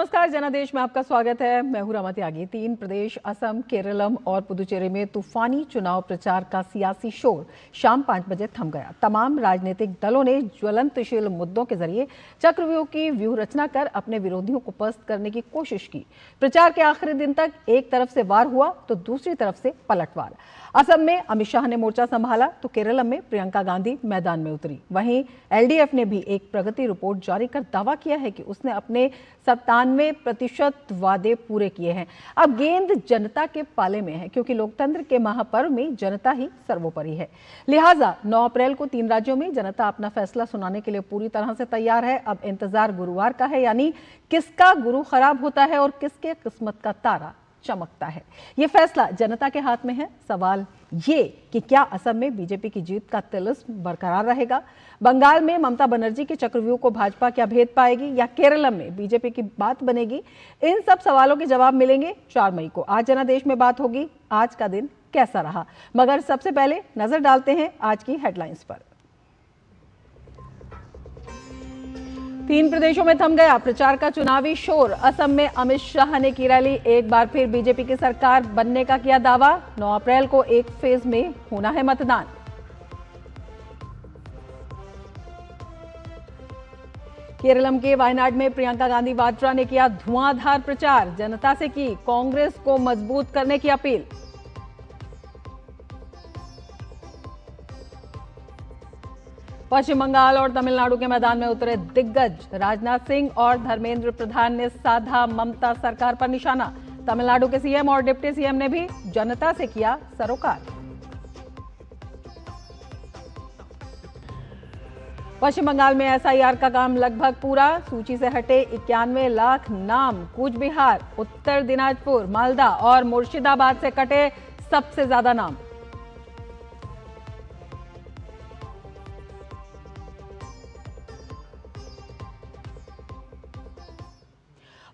नमस्कार, जनादेश में आपका स्वागत है। मैं हूं रमा त्यागी। 3 प्रदेश असम, केरलम और पुदुचेरी में तूफानी चुनाव प्रचार का सियासी शोर शाम 5 बजे थम गया। तमाम राजनीतिक दलों ने ज्वलंतशील मुद्दों के जरिए चक्रव्यूह की व्यूह रचना कर अपने विरोधियों को पस्त करने की कोशिश की। प्रचार के आखिरी दिन तक एक तरफ से वार हुआ तो दूसरी तरफ से पलटवार। असम में अमित शाह ने मोर्चा संभाला तो केरलम में प्रियंका गांधी मैदान में उतरी। वहीं एलडीएफ ने भी एक प्रगति रिपोर्ट जारी कर दावा किया है कि उसने अपने 97% वादे पूरे किए हैं। अब गेंद जनता के पाले में है, क्योंकि लोकतंत्र के महापर्व में जनता ही सर्वोपरि है। लिहाजा 9 अप्रैल को 3 राज्यों में जनता अपना फैसला सुनाने के लिए पूरी तरह से तैयार है। अब इंतजार गुरुवार का है, यानी किसका गुरु खराब होता है और किसके किस्मत का तारा चमकता है। यह फैसला जनता के हाथ में है। सवाल ये कि क्या असम में बीजेपी की जीत का तिलिस्म बरकरार रहेगा, बंगाल में ममता बनर्जी के चक्रव्यूह को भाजपा क्या भेद पाएगी, या केरलम में बीजेपी की बात बनेगी। इन सब सवालों के जवाब मिलेंगे 4 मई को। आज जनादेश में बात होगी आज का दिन कैसा रहा, मगर सबसे पहले नजर डालते हैं आज की हेडलाइंस पर। 3 प्रदेशों में थम गया प्रचार का चुनावी शोर। असम में अमित शाह ने की रैली। एक बार फिर बीजेपी की सरकार बनने का किया दावा। 9 अप्रैल को एक फेज में होना है मतदान। केरलम के वायनाड में प्रियंका गांधी वाड्रा ने किया धुआंधार प्रचार। जनता से की कांग्रेस को मजबूत करने की अपील। पश्चिम बंगाल और तमिलनाडु के मैदान में उतरे दिग्गज। राजनाथ सिंह और धर्मेंद्र प्रधान ने साधा ममता सरकार पर निशाना। तमिलनाडु के सीएम और डिप्टी सीएम ने भी जनता से किया सरोकार। पश्चिम बंगाल में एसआईआर का काम लगभग पूरा। सूची से हटे 91 लाख नाम। कूच बिहार, उत्तर दिनाजपुर, मालदा और मुर्शिदाबाद से कटे सबसे ज्यादा नाम।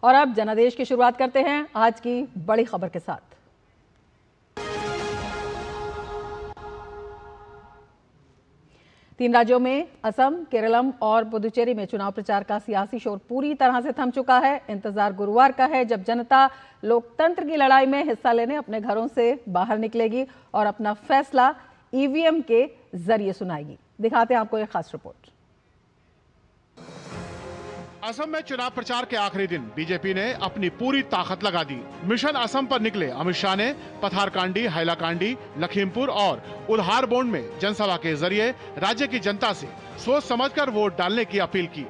और अब जनादेश की शुरुआत करते हैं आज की बड़ी खबर के साथ। तीन राज्यों में असम, केरलम और पुदुचेरी में चुनाव प्रचार का सियासी शोर पूरी तरह से थम चुका है। इंतजार गुरुवार का है, जब जनता लोकतंत्र की लड़ाई में हिस्सा लेने अपने घरों से बाहर निकलेगी और अपना फैसला ईवीएम के जरिए सुनाएगी। दिखाते हैं आपको एक खास रिपोर्ट। असम में चुनाव प्रचार के आखिरी दिन बीजेपी ने अपनी पूरी ताकत लगा दी। मिशन असम पर निकले अमित शाह ने पथारकांडी, हैलाकांडी, लखीमपुर और उधारबोंड में जनसभा के जरिए राज्य की जनता से सोच समझकर वोट डालने की अपील की।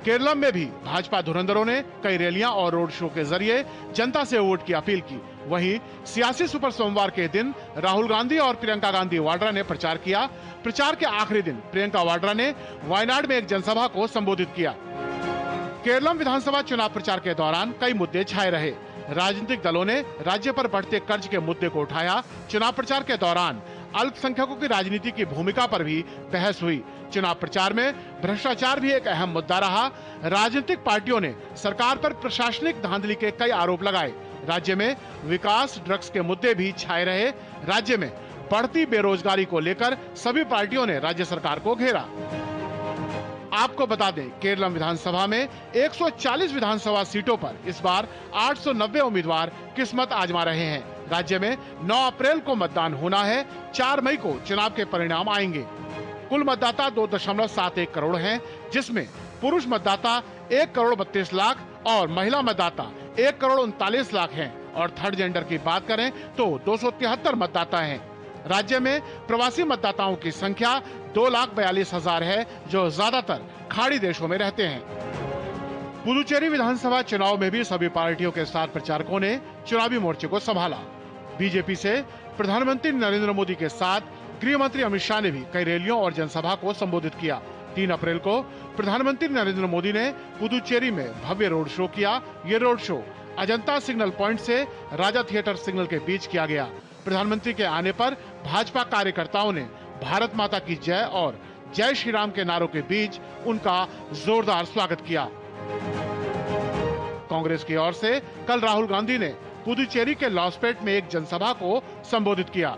केरलम में भी भाजपा धुरंधरों ने कई रैलियां और रोड शो के जरिए जनता से वोट की अपील की। वहीं सियासी सुपर सोमवार के दिन राहुल गांधी और प्रियंका गांधी वाड्रा ने प्रचार किया। प्रचार के आखिरी दिन प्रियंका वाड्रा ने वायनाड में एक जनसभा को संबोधित किया। केरलम विधानसभा चुनाव प्रचार के दौरान कई मुद्दे छाए रहे। राजनीतिक दलों ने राज्य पर बढ़ते कर्ज के मुद्दे को उठाया। चुनाव प्रचार के दौरान अल्पसंख्यकों की राजनीति की भूमिका पर भी बहस हुई। चुनाव प्रचार में भ्रष्टाचार भी एक अहम मुद्दा रहा। राजनीतिक पार्टियों ने सरकार पर प्रशासनिक धांधली के कई आरोप लगाए। राज्य में विकास, ड्रग्स के मुद्दे भी छाए रहे। राज्य में बढ़ती बेरोजगारी को लेकर सभी पार्टियों ने राज्य सरकार को घेरा। आपको बता दें, केरलम विधानसभा में 140 विधानसभा सीटों पर इस बार 890 उम्मीदवार किस्मत आजमा रहे हैं। राज्य में 9 अप्रैल को मतदान होना है। 4 मई को चुनाव के परिणाम आएंगे। कुल मतदाता 2.71 करोड़ हैं, जिसमें पुरुष मतदाता 1 करोड़ 32 लाख और महिला मतदाता 1 करोड़ 39 लाख हैं। और थर्ड जेंडर की बात करें तो 273 मतदाता हैं। राज्य में प्रवासी मतदाताओं की संख्या 2,42,000 है, जो ज्यादातर खाड़ी देशों में रहते हैं। पुदुचेरी विधानसभा चुनाव में भी सभी पार्टियों के स्टार प्रचारकों ने चुनावी मोर्चे को संभाला। बीजेपी से प्रधानमंत्री नरेंद्र मोदी के साथ गृह मंत्री अमित शाह ने भी कई रैलियों और जनसभा को संबोधित किया। 3 अप्रैल को प्रधानमंत्री नरेंद्र मोदी ने पुदुचेरी में भव्य रोड शो किया। ये road show Ajanta signal point से राजा थिएटर सिग्नल के बीच किया गया। प्रधानमंत्री के आने पर भाजपा कार्यकर्ताओं ने भारत माता की जय और जय श्री राम के नारों के बीच उनका जोरदार स्वागत किया। कांग्रेस की ओर से कल राहुल गांधी ने पुदुचेरी के लॉसपेट में एक जनसभा को संबोधित किया।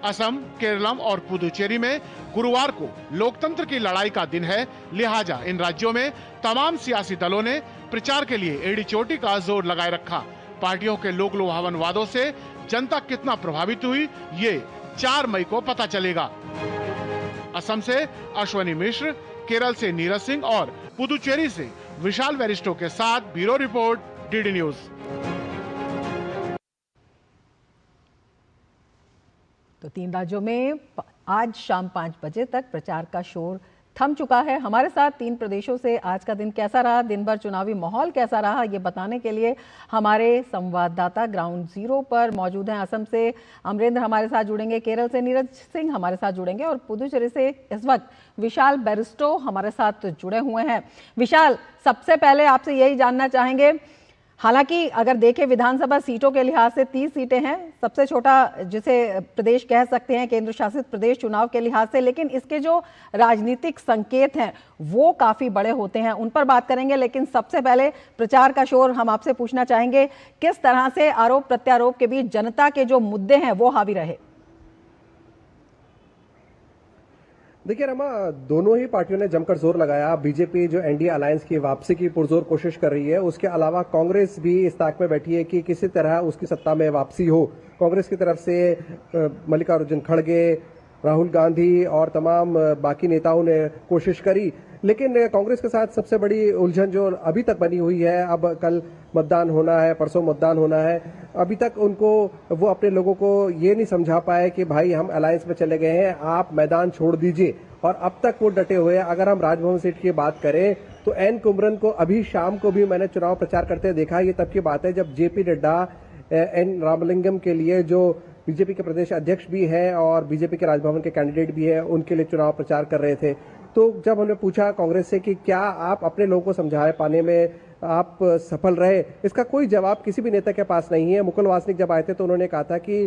असम, केरलम और पुदुचेरी में गुरुवार को लोकतंत्र की लड़ाई का दिन है, लिहाजा इन राज्यों में तमाम सियासी दलों ने प्रचार के लिए एड़ी चोटी का जोर लगाए रखा। पार्टियों के लोक लुभावन वादों से जनता कितना प्रभावित हुई, ये 4 मई को पता चलेगा। असम से अश्वनी मिश्र, केरल से नीरज सिंह और पुदुचेरी से विशाल वरिष्ठों के साथ ब्यूरो रिपोर्ट, डीडी न्यूज। तो 3 राज्यों में आज शाम 5 बजे तक प्रचार का शोर थम चुका है। हमारे साथ 3 प्रदेशों से आज का दिन कैसा रहा, दिन भर चुनावी माहौल कैसा रहा, ये बताने के लिए हमारे संवाददाता ग्राउंड जीरो पर मौजूद हैं। असम से अमरेंद्र हमारे साथ जुड़ेंगे, केरल से नीरज सिंह हमारे साथ जुड़ेंगे और पुदुचेरी से इस वक्त विशाल बैरिस्टो हमारे साथ जुड़े हुए हैं। विशाल, सबसे पहले आपसे यही जानना चाहेंगे, हालांकि अगर देखें विधानसभा सीटों के लिहाज से 30 सीटें हैं, सबसे छोटा जिसे प्रदेश कह सकते हैं केंद्र शासित प्रदेश चुनाव के लिहाज से, लेकिन इसके जो राजनीतिक संकेत हैं वो काफी बड़े होते हैं, उन पर बात करेंगे। लेकिन सबसे पहले प्रचार का शोर हम आपसे पूछना चाहेंगे, किस तरह से आरोप प्रत्यारोप के बीच जनता के जो मुद्दे हैं वो हावी रहे? देखिए रमा, दोनों ही पार्टियों ने जमकर जोर लगाया। बीजेपी जो एनडीए अलायंस की वापसी की पुरजोर कोशिश कर रही है, उसके अलावा कांग्रेस भी इस ताक में बैठी है कि किसी तरह उसकी सत्ता में वापसी हो। कांग्रेस की तरफ से मल्लिकार्जुन खड़गे, राहुल गांधी और तमाम बाकी नेताओं ने कोशिश करी, लेकिन कांग्रेस के साथ सबसे बड़ी उलझन जो अभी तक बनी हुई है, अब कल मतदान होना है, परसों मतदान होना है, अभी तक उनको वो अपने लोगों को ये नहीं समझा पाए कि भाई हम अलायंस में चले गए हैं, आप मैदान छोड़ दीजिए। और अब तक वो डटे हुए हैं। अगर हम राजभवन सीट की बात करें तो एन कुमरन को अभी शाम को भी मैंने चुनाव प्रचार करते देखा। ये तब की बात है जब जेपी नड्डा एन रामलिंगम के लिए, जो बीजेपी के प्रदेश अध्यक्ष भी हैं और बीजेपी के राजभवन के कैंडिडेट भी हैं, उनके लिए चुनाव प्रचार कर रहे थे। तो जब हमने पूछा कांग्रेस से कि क्या आप अपने लोगों को समझा पाने में आप सफल रहे, इसका कोई जवाब किसी भी नेता के पास नहीं है। मुकुल वासनिक जब आए थे तो उन्होंने कहा था कि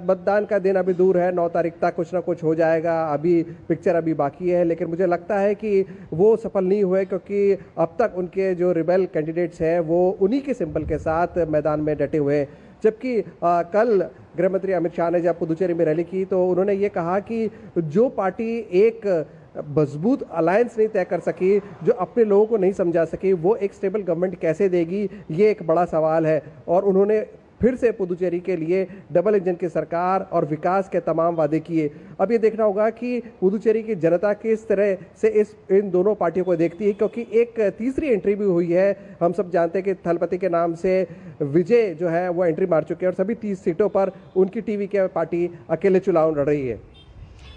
मतदान का दिन अभी दूर है, 9 तारीख तक कुछ ना कुछ हो जाएगा, अभी पिक्चर अभी बाकी है। लेकिन मुझे लगता है कि वो सफल नहीं हुए, क्योंकि अब तक उनके जो रिबेल कैंडिडेट्स हैं वो उन्हीं के सिंबल के साथ मैदान में डटे हुए हैं। जबकि कल गृह मंत्री अमित शाह ने जब पुदुचेरी में रैली की तो उन्होंने ये कहा कि जो पार्टी एक मजबूत अलायंस नहीं तय कर सकी, जो अपने लोगों को नहीं समझा सकी, वो एक स्टेबल गवर्नमेंट कैसे देगी, ये एक बड़ा सवाल है। और उन्होंने फिर से पुदुचेरी के लिए डबल इंजन की सरकार और विकास के तमाम वादे किए। अब ये देखना होगा कि पुदुचेरी की जनता किस तरह से इन दोनों पार्टियों को देखती है, क्योंकि एक तीसरी एंट्री भी हुई है। हम सब जानते हैं कि थलपति के नाम से विजय जो है वो एंट्री मार चुके हैं और सभी 30 सीटों पर उनकी टीवी के पार्टी अकेले चुनाव लड़ रही है।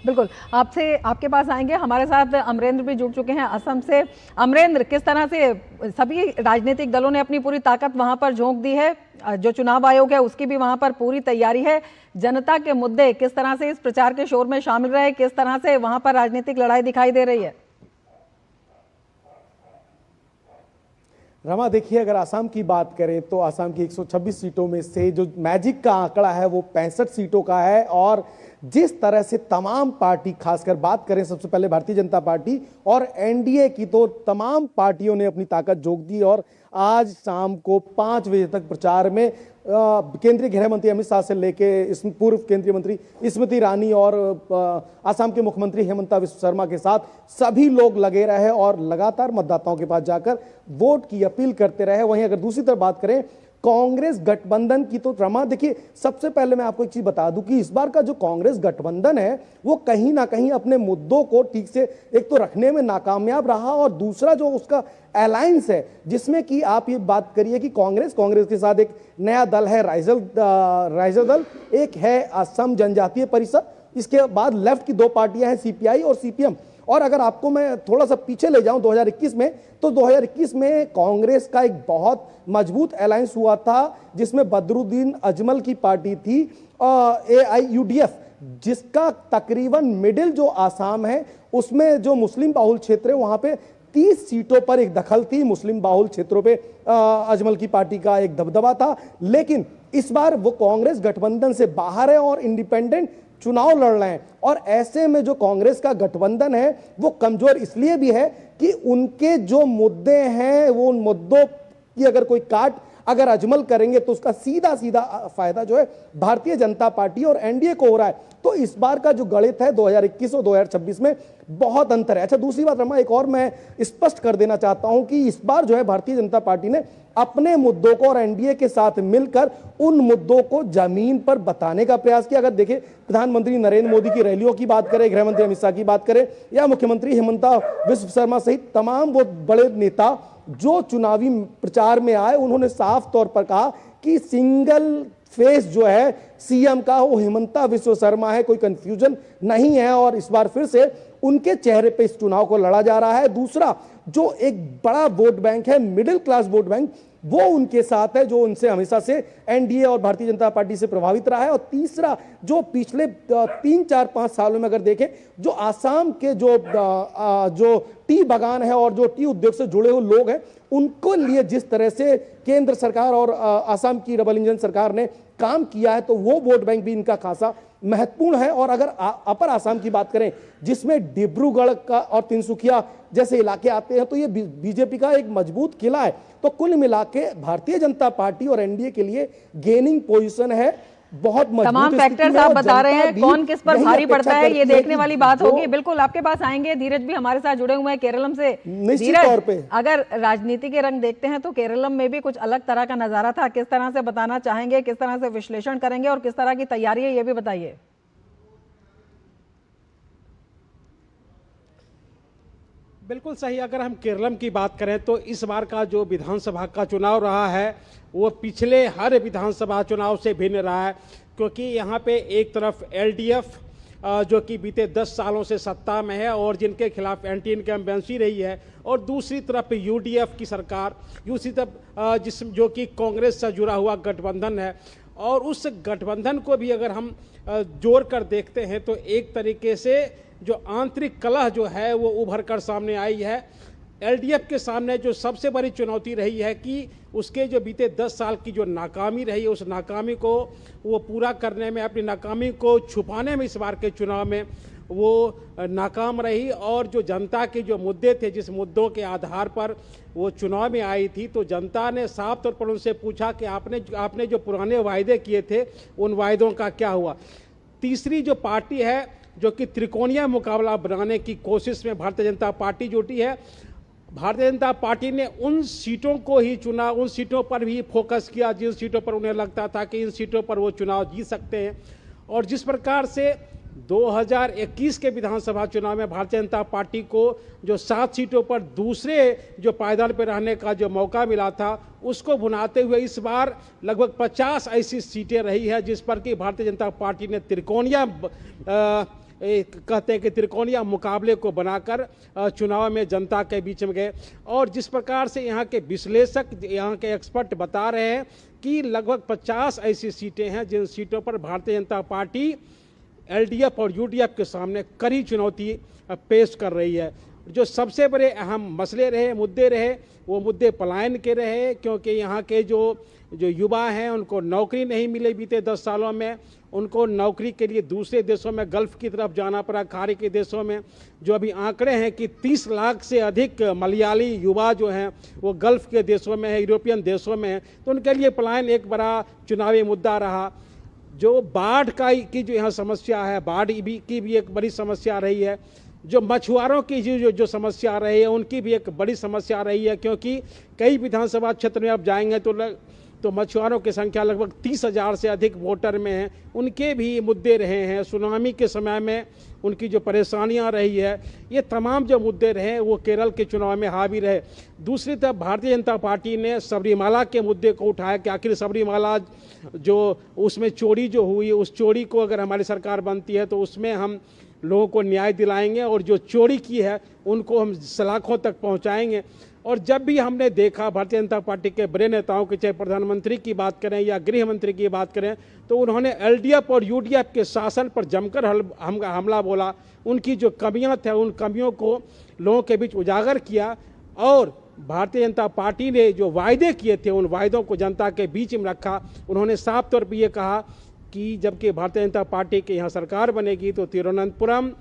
बिल्कुल, आपसे आपके पास आएंगे। हमारे साथ अमरेंद्र भी जुड़ चुके हैं असम से। अमरेंद्र, किस तरह से सभी राजनीतिक दलों ने अपनी पूरी ताकत वहां पर झोंक दी है, जो चुनाव आयोग है उसकी भी वहां पर पूरी तैयारी है, जनता के मुद्दे किस तरह से इस प्रचार के शोर में शामिल रहे, किस तरह से वहां पर राजनीतिक लड़ाई दिखाई दे रही है? रमा, देखिए, अगर आसाम की बात करें तो आसाम की 126 सीटों में से जो मैजिक का आंकड़ा है वो 65 सीटों का है। और जिस तरह से तमाम पार्टी, खासकर बात करें सबसे पहले भारतीय जनता पार्टी और एनडीए की, तो तमाम पार्टियों ने अपनी ताकत झोंक दी और आज शाम को 5 बजे तक प्रचार में केंद्रीय गृह मंत्री अमित शाह से लेके पूर्व केंद्रीय मंत्री स्मृति ईरानी और आसाम के मुख्यमंत्री हेमंता बिस्वा शर्मा के साथ सभी लोग लगे रहे और लगातार मतदाताओं के पास जाकर वोट की अपील करते रहे। वहीं अगर दूसरी तरफ बात करें कांग्रेस गठबंधन की, तो रमा, देखिए, सबसे पहले मैं आपको एक चीज बता दूं कि इस बार का जो कांग्रेस गठबंधन है वो कहीं ना कहीं अपने मुद्दों को ठीक से एक तो रखने में नाकामयाब रहा और दूसरा जो उसका अलायंस है, जिसमें कि आप ये बात करिए कि कांग्रेस के साथ एक नया दल है राइजल दल, एक है असम जनजातीय परिषद, इसके बाद लेफ्ट की 2 पार्टियां हैं सीपीआई और सीपीएम। और अगर आपको मैं थोड़ा सा पीछे ले जाऊं 2021 में, तो 2021 में कांग्रेस का एक बहुत मजबूत अलायंस हुआ था जिसमें बदरुद्दीन अजमल की पार्टी थी AIUDF, जिसका तकरीबन मिडिल जो आसाम है उसमें जो मुस्लिम बाहुल क्षेत्र है वहां पे 30 सीटों पर एक दखल थी। मुस्लिम बाहुल क्षेत्रों पे अजमल की पार्टी का एक दबदबा था। लेकिन इस बार वो कांग्रेस गठबंधन से बाहर है और इंडिपेंडेंट चुनाव लड़ रहे हैं। और ऐसे में जो कांग्रेस का गठबंधन है वो कमजोर इसलिए भी है कि उनके जो मुद्दे हैं वो उन मुद्दों की अगर कोई काट अगर अजमल करेंगे तो उसका सीधा सीधा फायदा जो है भारतीय जनता पार्टी और एनडीए को हो रहा है। तो इस बार का जो गणित है 2021 और 2026 में बहुत अंतर है। अच्छा, दूसरी बात रमा, एक और मैं स्पष्ट कर देना चाहता हूं कि इस बार जो है भारतीय जनता पार्टी ने अपने मुद्दों को और एनडीए के साथ मिलकर उन मुद्दों को जमीन पर बताने का प्रयास किया। अगर देखें, प्रधानमंत्री नरेंद्र मोदी की रैलियों की बात करें, गृह मंत्री अमित शाह की बात करें, या मुख्यमंत्री हेमंता बिस्व शर्मा सहित तमाम वो बड़े नेता जो चुनावी प्रचार में आए, उन्होंने साफ तौर पर कहा कि सिंगल फेस जो है सीएम का वो हेमंता बिस्व शर्मा है, कोई कंफ्यूजन नहीं है, और इस बार फिर से उनके चेहरे पे इस चुनाव को लड़ा जा रहा है। दूसरा, जो एक बड़ा वोट बैंक है, मिडिल क्लास वोट बैंक, वो उनके साथ है, जो उनसे हमेशा से एनडीए और भारतीय जनता पार्टी से प्रभावित रहा है। और तीसरा, जो पिछले 3-4-5 सालों में अगर देखें, जो आसाम के जो टी बागान है और जो टी उद्योग से जुड़े हुए लोग हैं, उनको लिए जिस तरह से केंद्र सरकार और आसाम की डबल इंजन सरकार ने काम किया है, तो वो वोट बैंक भी इनका खासा महत्वपूर्ण है। और अगर अपर आसाम की बात करें, जिसमें डिब्रूगढ़ का और तिनसुकिया जैसे इलाके आते हैं, तो ये बीजेपी का एक मजबूत किला है। तो कुल मिला के भारतीय जनता पार्टी और एनडीए के लिए गेनिंग पोजीशन है, बहुत मजबूत। तमाम फैक्टर्स आप बता रहे हैं, कौन किस पर भारी पड़ता है ये देखने वाली बात होगी। बिल्कुल आपके पास आएंगे, धीरज भी हमारे साथ जुड़े हुए हैं केरलम से। निश्चित तौर पे अगर राजनीति के रंग देखते हैं तो केरलम में भी कुछ अलग तरह का नजारा था, किस तरह से बताना चाहेंगे, किस तरह से विश्लेषण करेंगे और किस तरह की तैयारी है, ये भी बताइए। बिल्कुल सही। अगर हम केरलम की बात करें तो इस बार का जो विधानसभा का चुनाव रहा है वो पिछले हर विधानसभा चुनाव से भिन्न रहा है, क्योंकि यहाँ पे एक तरफ एलडीएफ जो कि बीते 10 सालों से सत्ता में है और जिनके खिलाफ एंटी इनकम्बेंसी रही है, और दूसरी तरफ यूडीएफ की सरकार, दूसरी तरफ जो कि कांग्रेस से जुड़ा हुआ गठबंधन है। और उस गठबंधन को भी अगर हम जोड़ कर देखते हैं तो एक तरीके से जो आंतरिक कलह जो है वो उभर कर सामने आई है। एलडीएफ के सामने जो सबसे बड़ी चुनौती रही है कि उसके जो बीते 10 साल की जो नाकामी रही है, उस नाकामी को वो पूरा करने में, अपनी नाकामी को छुपाने में इस बार के चुनाव में वो नाकाम रही। और जो जनता के जो मुद्दे थे, जिस मुद्दों के आधार पर वो चुनाव में आई थी, तो जनता ने साफ तौर पर उनसे पूछा कि आपने जो पुराने वायदे किए थे उन वायदों का क्या हुआ। तीसरी जो पार्टी है जो कि त्रिकोणीय मुकाबला बनाने की कोशिश में भारतीय जनता पार्टी जुटी है। भारतीय जनता पार्टी ने उन सीटों को ही चुना, उन सीटों पर भी फोकस किया जिन सीटों पर उन्हें लगता था कि इन सीटों पर वो चुनाव जीत सकते हैं। और जिस प्रकार से 2021 के विधानसभा चुनाव में भारतीय जनता पार्टी को जो 7 सीटों पर दूसरे जो पायदान पर रहने का जो मौका मिला था, उसको भुनाते हुए इस बार लगभग 50 ऐसी सीटें रही है जिस पर कि भारतीय जनता पार्टी ने कहते हैं कि त्रिकोणीय मुकाबले को बनाकर चुनाव में जनता के बीच में गए। और जिस प्रकार से यहाँ के विश्लेषक, यहाँ के एक्सपर्ट बता रहे हैं कि लगभग 50 ऐसी सीटें हैं जिन सीटों पर भारतीय जनता पार्टी एलडीएफ और यूडीएफ के सामने कड़ी चुनौती पेश कर रही है। जो सबसे बड़े अहम मसले रहे, मुद्दे रहे, वो मुद्दे पलायन के रहे, क्योंकि यहाँ के जो युवा हैं उनको नौकरी नहीं मिले बीते 10 सालों में। उनको नौकरी के लिए दूसरे देशों में, गल्फ़ की तरफ जाना पड़ा, खाड़ी के देशों में। जो अभी आंकड़े हैं कि 30 लाख से अधिक मलयाली युवा जो हैं वो गल्फ़ के देशों में है, यूरोपियन देशों में है। तो उनके लिए पलायन एक बड़ा चुनावी मुद्दा रहा। जो बाढ़ की जो यहाँ समस्या है, बाढ़ की भी एक बड़ी समस्या रही है। जो मछुआरों की जो समस्या रही है उनकी भी एक बड़ी समस्या रही है, क्योंकि कई विधानसभा क्षेत्र में आप जाएंगे तो मछुआरों की संख्या लगभग 30,000 से अधिक वोटर में है। उनके भी मुद्दे रहे हैं। सुनामी के समय में उनकी जो परेशानियां रही है, ये तमाम जो मुद्दे रहे वो केरल के चुनाव में हावी रहे। दूसरी तरफ भारतीय जनता पार्टी ने सबरीमाला के मुद्दे को उठाया कि आखिर सबरीमाला जो उसमें चोरी जो हुई, उस चोरी को अगर हमारी सरकार बनती है तो उसमें हम लोगों को न्याय दिलाएंगे और जो चोरी की है उनको हम सलाखों तक पहुंचाएंगे। और जब भी हमने देखा भारतीय जनता पार्टी के बड़े नेताओं की, चाहे प्रधानमंत्री की बात करें या गृह मंत्री की बात करें, तो उन्होंने एलडीएफ और यूडीएफ के शासन पर जमकर हमला बोला। उनकी जो कमियां थे उन कमियों को लोगों के बीच उजागर किया। और भारतीय जनता पार्टी ने जो वायदे किए थे उन वायदों को जनता के बीच में रखा। उन्होंने साफ तौर पर यह कहा कि जबकि भारतीय जनता पार्टी के यहाँ सरकार बनेगी तो तिरुवनंतपुरम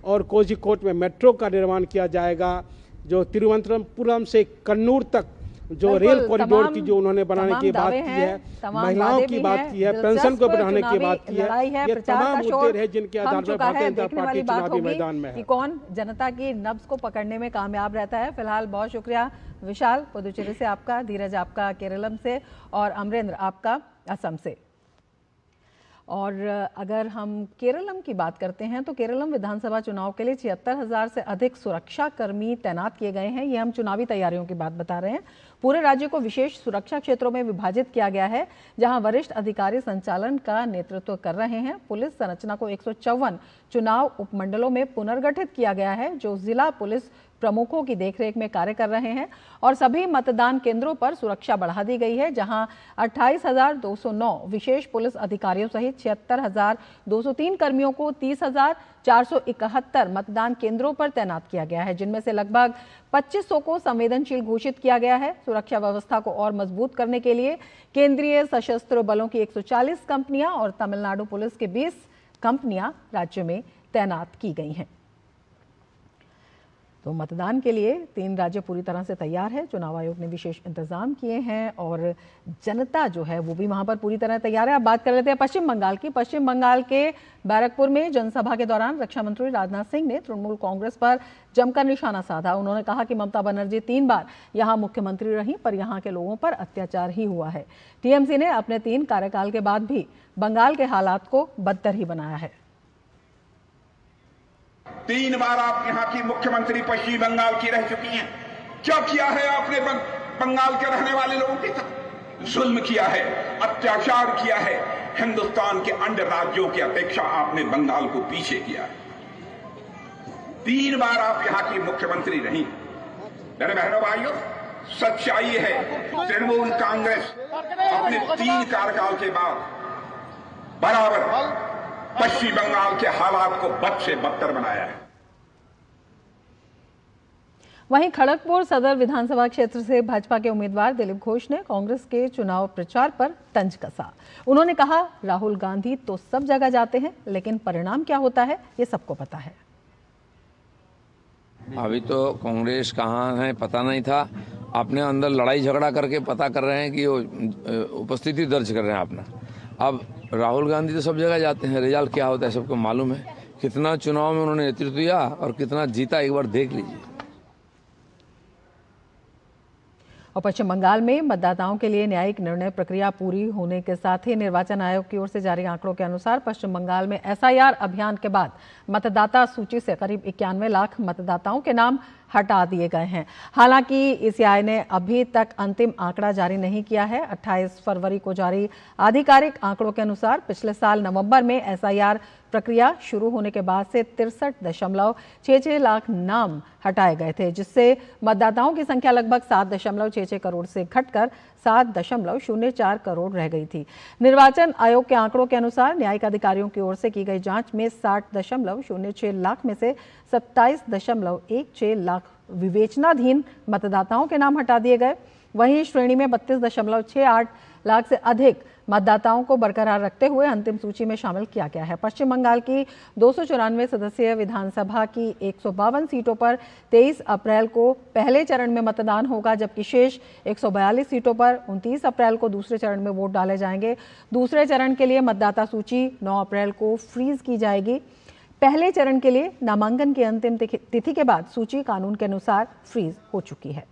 और कोझिकोड में मेट्रो का निर्माण किया जाएगा। जो तिरुवनंतपुरम से कन्नूर तक जो रेल कॉरिडोर की जो उन्होंने बनाने की बात की है, महिलाओं की बात की है, पेंशन को बढ़ाने की बात की है, ये तमाम मुद्दे रहे जिनके आधार पर भारतीय जनता पार्टी चुनावी मैदान में है। कौन जनता की नब्ज को पकड़ने में कामयाब रहता है। फिलहाल बहुत शुक्रिया विशाल, पुदुचेरी से आपका, धीरज आपका केरलम से, और अमरेंद्र आपका असम से। और अगर हम केरलम की बात करते हैं तो केरलम विधानसभा चुनाव के लिए 76,000 से अधिक सुरक्षा कर्मी तैनात किए गए हैं। ये हम चुनावी तैयारियों की बात बता रहे हैं। पूरे राज्य को विशेष सुरक्षा क्षेत्रों में विभाजित किया गया है, जहां वरिष्ठ अधिकारी संचालन का नेतृत्व कर रहे हैं। पुलिस संरचना को 154 चुनाव उपमंडलों में पुनर्गठित किया गया है, जो जिला पुलिस प्रमुखों की देखरेख में कार्य कर रहे हैं। और सभी मतदान केंद्रों पर सुरक्षा बढ़ा दी गई है, जहां 28,209 विशेष पुलिस अधिकारियों सहित 76,203 कर्मियों को 30,471 मतदान केंद्रों पर तैनात किया गया है, जिनमें से लगभग 2500 को संवेदनशील घोषित किया गया है। सुरक्षा व्यवस्था को और मजबूत करने के लिए केंद्रीय सशस्त्र बलों की 140 कंपनियां और तमिलनाडु पुलिस की 20 कंपनियां राज्य में तैनात की गई हैं। तो मतदान के लिए 3 राज्य पूरी तरह से तैयार है। चुनाव आयोग ने विशेष इंतजाम किए हैं और जनता जो है वो भी वहां पर पूरी तरह तैयार है। अब बात कर लेते हैं पश्चिम बंगाल की। पश्चिम बंगाल के बैरकपुर में जनसभा के दौरान रक्षा मंत्री राजनाथ सिंह ने तृणमूल कांग्रेस पर जमकर निशाना साधा। उन्होंने कहा कि ममता बनर्जी 3 बार यहां मुख्यमंत्री रही, पर यहां के लोगों पर अत्याचार ही हुआ है। टीएमसी ने अपने 3 कार्यकाल के बाद भी बंगाल के हालात को बदतर ही बनाया है। 3 बार आप यहाँ की मुख्यमंत्री पश्चिम बंगाल की रह चुकी हैं। क्या किया है आपने बंगाल के रहने वाले लोगों के साथ? जुल्म किया है, अत्याचार किया है। हिंदुस्तान के अन्य राज्यों की अपेक्षा आपने बंगाल को पीछे किया है। 3 बार आप यहाँ की मुख्यमंत्री रही। मेरे बहनों भाइयों, सच्चाई है तृणमूल कांग्रेस अपने 3 कार्यकाल के बाद बराबर पश्चिम बंगाल के हालात को बद से बदतर बनाया है। वहीं खड़गपुर सदर विधानसभा क्षेत्र से भाजपा के उम्मीदवार दिलीप घोष ने कांग्रेस के चुनाव प्रचार पर तंज कसा। उन्होंने कहा, राहुल गांधी तो सब जगह जाते हैं, लेकिन परिणाम क्या होता है ये सबको पता है। अभी तो कांग्रेस कहाँ है पता नहीं था। अपने अंदर लड़ाई झगड़ा करके पता कर रहे हैं कि वो उपस्थिति दर्ज कर रहे हैं अपना। अब राहुल गांधी तो सब जगह जाते हैं, रिजल्ट क्या होता है सबको मालूम है। कितना चुनाव में उन्होंने नेतृत्व दिया और कितना जीता, एक बार देख लीजिए। और पश्चिम बंगाल में मतदाताओं के लिए न्यायिक निर्णय प्रक्रिया पूरी होने के साथ ही निर्वाचन आयोग की ओर से जारी आंकड़ों के अनुसार पश्चिम बंगाल में एसआईआर अभियान के बाद मतदाता सूची से करीब 91 लाख मतदाताओं के नाम हटा दिए गए हैं। हालांकि ईसीआई ने अभी तक अंतिम आंकड़ा जारी नहीं किया है। 28 फरवरी को जारी आधिकारिक आंकड़ों के अनुसार पिछले साल नवंबर में एसआईआर प्रक्रिया शुरू होने के बाद से 63.66 लाख नाम हटाए गए थे, जिससे मतदाताओं की संख्या लगभग 7.66 करोड़ से घटकर 7.04 करोड़ रह गई थी। निर्वाचन आयोग के आंकड़ों के अनुसार न्यायिक अधिकारियों की ओर से की गई जांच में 60.06 लाख में से 27.16 लाख विवेचनाधीन मतदाताओं के नाम हटा दिए गए। वहीं श्रेणी में 32.68 लाख से अधिक मतदाताओं को बरकरार रखते हुए अंतिम सूची में शामिल किया गया है। पश्चिम बंगाल की 294 सदस्यीय विधानसभा की 152 सीटों पर 23 अप्रैल को पहले चरण में मतदान होगा, जबकि शेष 142 सीटों पर 29 अप्रैल को दूसरे चरण में वोट डाले जाएंगे। दूसरे चरण के लिए मतदाता सूची 9 अप्रैल को फ्रीज की जाएगी। पहले चरण के लिए नामांकन की अंतिम तिथि के बाद सूची कानून के अनुसार फ्रीज हो चुकी है।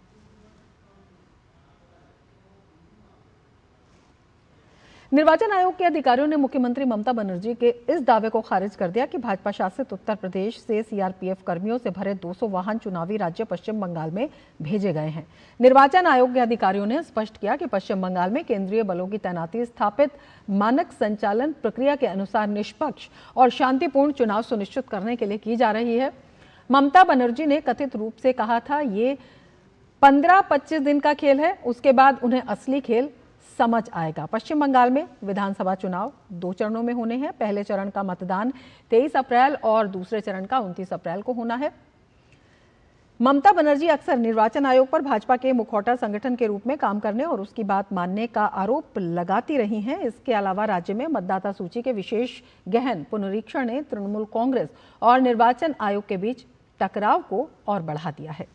निर्वाचन आयोग के अधिकारियों ने मुख्यमंत्री ममता बनर्जी के इस दावे को खारिज कर दिया कि भाजपा शासित उत्तर प्रदेश से सीआरपीएफ कर्मियों से भरे 200 वाहन चुनावी राज्य पश्चिम बंगाल में भेजे गए हैं। निर्वाचन आयोग के अधिकारियों ने स्पष्ट किया कि पश्चिम बंगाल में केंद्रीय बलों की तैनाती स्थापित मानक संचालन प्रक्रिया के अनुसार निष्पक्ष और शांतिपूर्ण चुनाव सुनिश्चित करने के लिए की जा रही है। ममता बनर्जी ने कथित रूप से कहा था, ये 15-25 दिन का खेल है, उसके बाद उन्हें असली खेल समझ आएगा। पश्चिम बंगाल में विधानसभा चुनाव 2 चरणों में होने हैं। पहले चरण का मतदान 23 अप्रैल और दूसरे चरण का 29 अप्रैल को होना है। ममता बनर्जी अक्सर निर्वाचन आयोग पर भाजपा के मुखौटा संगठन के रूप में काम करने और उसकी बात मानने का आरोप लगाती रही हैं। इसके अलावा राज्य में मतदाता सूची के विशेष गहन पुनरीक्षण ने तृणमूल कांग्रेस और निर्वाचन आयोग के बीच टकराव को और बढ़ा दिया है।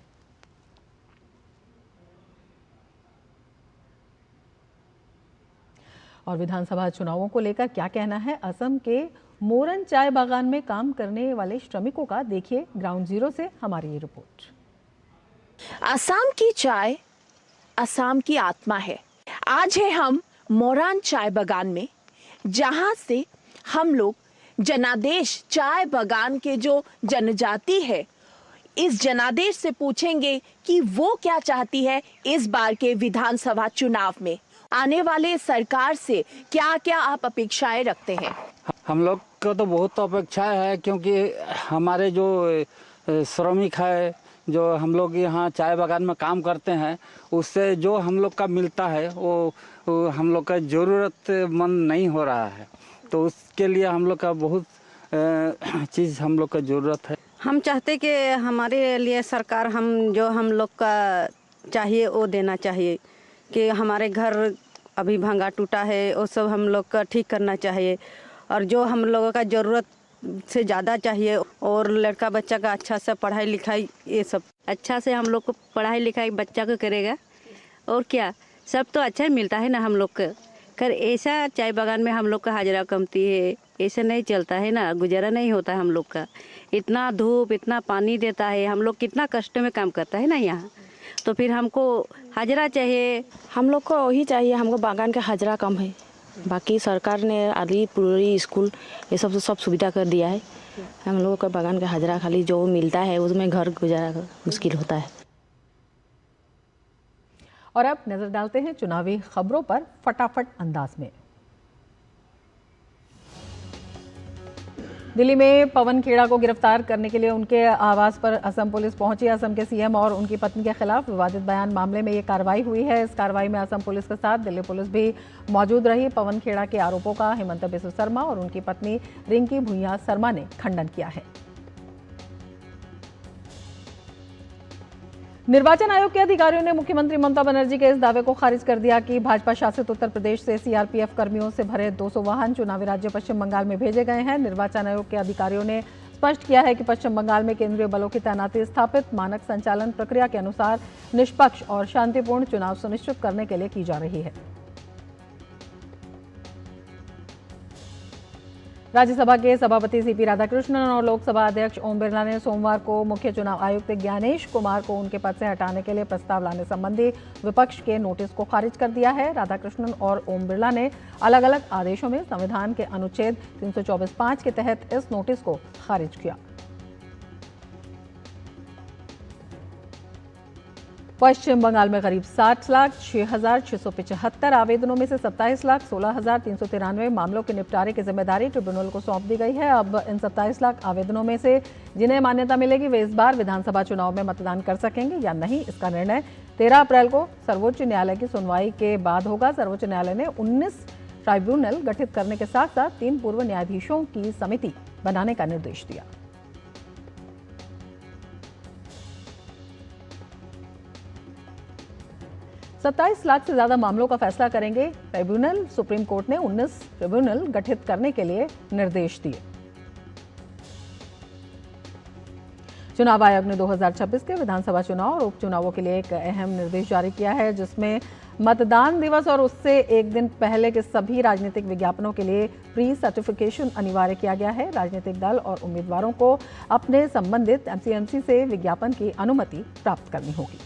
और विधानसभा चुनावों को लेकर क्या कहना है असम के मोरन चाय बागान में काम करने वाले श्रमिकों का, देखिए ग्राउंड जीरो से हमारी ये रिपोर्ट। असम की चाय असम की आत्मा है। आज है हम मोरन चाय बागान में, जहां से हम लोग जनादेश चाय बागान के जो जनजाति है, इस जनादेश से पूछेंगे कि वो क्या चाहती है इस बार के विधानसभा चुनाव में। आने वाले सरकार से क्या क्या आप अपेक्षाएं रखते हैं? हम लोग को तो बहुत अपेक्षाएं है, क्योंकि हमारे जो श्रमिक है, जो हम लोग यहाँ चाय बागान में काम करते हैं, उससे जो हम लोग का मिलता है वो हम लोग का ज़रूरतमंद नहीं हो रहा है। तो उसके लिए हम लोग का बहुत चीज़ हम लोग का ज़रूरत है। हम चाहते कि हमारे लिए सरकार हम लोग का चाहिए वो देना चाहिए, कि हमारे घर अभी भंगा टूटा है वो सब हम लोग का ठीक करना चाहिए, और जो हम लोगों का ज़रूरत से ज़्यादा चाहिए, और लड़का बच्चा का अच्छा से पढ़ाई लिखाई, ये सब अच्छा से हम लोग को पढ़ाई लिखाई बच्चा को करेगा, और क्या सब तो अच्छा मिलता है ना हम लोग को। कर ऐसा चाय बागान में हम लोग का हाजिरा कमती है, ऐसा नहीं चलता है ना, गुजारा नहीं होता है हम लोग का। इतना धूप इतना पानी देता है, हम लोग कितना कष्ट में काम करता है ना यहाँ, तो फिर हमको हाजिरा चाहिए। हम लोग को वही चाहिए, हमको बागान का हाजिरा कम है। बाकी सरकार ने आदि पूरी स्कूल ये सब सुविधा कर दिया है। हम लोगों का बागान का हाजिरा खाली जो मिलता है उसमें घर गुजारा मुश्किल होता है। और अब नजर डालते हैं चुनावी खबरों पर फटाफट अंदाज में। दिल्ली में पवन खेड़ा को गिरफ्तार करने के लिए उनके आवास पर असम पुलिस पहुंची। असम के सीएम और उनकी पत्नी के खिलाफ विवादित बयान मामले में ये कार्रवाई हुई है। इस कार्रवाई में असम पुलिस के साथ दिल्ली पुलिस भी मौजूद रही। पवन खेड़ा के आरोपों का हेमंत बिस्व शर्मा और उनकी पत्नी रिंकी भुइयां शर्मा ने खंडन किया है। निर्वाचन आयोग के अधिकारियों ने मुख्यमंत्री ममता बनर्जी के इस दावे को खारिज कर दिया कि भाजपा शासित उत्तर प्रदेश से सीआरपीएफ कर्मियों से भरे 200 वाहन चुनावी राज्य पश्चिम बंगाल में भेजे गए हैं। निर्वाचन आयोग के अधिकारियों ने स्पष्ट किया है कि पश्चिम बंगाल में केंद्रीय बलों की तैनाती स्थापित मानक संचालन प्रक्रिया के अनुसार निष्पक्ष और शांतिपूर्ण चुनाव सुनिश्चित करने के लिए की जा रही है। राज्यसभा के सभापति सीपी राधाकृष्णन और लोकसभा अध्यक्ष ओम बिरला ने सोमवार को मुख्य चुनाव आयुक्त ज्ञानेश कुमार को उनके पद से हटाने के लिए प्रस्ताव लाने संबंधी विपक्ष के नोटिस को खारिज कर दिया है। राधाकृष्णन और ओम बिरला ने अलग अलग आदेशों में संविधान के अनुच्छेद 324(5) के तहत इस नोटिस को खारिज किया। पश्चिम बंगाल में करीब 60,06,675 आवेदनों में से 27,16,393 मामलों के निपटारे की जिम्मेदारी ट्रिब्यूनल को सौंप दी गई है। अब इन 27 लाख आवेदनों में से जिन्हें मान्यता मिलेगी वे इस बार विधानसभा चुनाव में मतदान कर सकेंगे या नहीं, इसका निर्णय 13 अप्रैल को सर्वोच्च न्यायालय की सुनवाई के बाद होगा। सर्वोच्च न्यायालय ने 19 ट्राइब्यूनल गठित करने के साथ साथ 3 पूर्व न्यायाधीशों की समिति बनाने का निर्देश दिया। सत्ताईस लाख से ज्यादा मामलों का फैसला करेंगे ट्रिब्यूनल। सुप्रीम कोर्ट ने 19 ट्रिब्यूनल गठित करने के लिए निर्देश दिए। चुनाव आयोग ने 2026 के विधानसभा चुनाव और उपचुनावों के लिए एक अहम निर्देश जारी किया है, जिसमें मतदान दिवस और उससे एक दिन पहले के सभी राजनीतिक विज्ञापनों के लिए प्री सर्टिफिकेशन अनिवार्य किया गया है। राजनीतिक दल और उम्मीदवारों को अपने संबंधित एमसीएमसी से विज्ञापन की अनुमति प्राप्त करनी होगी।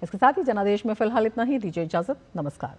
इसके साथ ही जनादेश में फिलहाल इतना ही। दीजिए इजाजत, नमस्कार।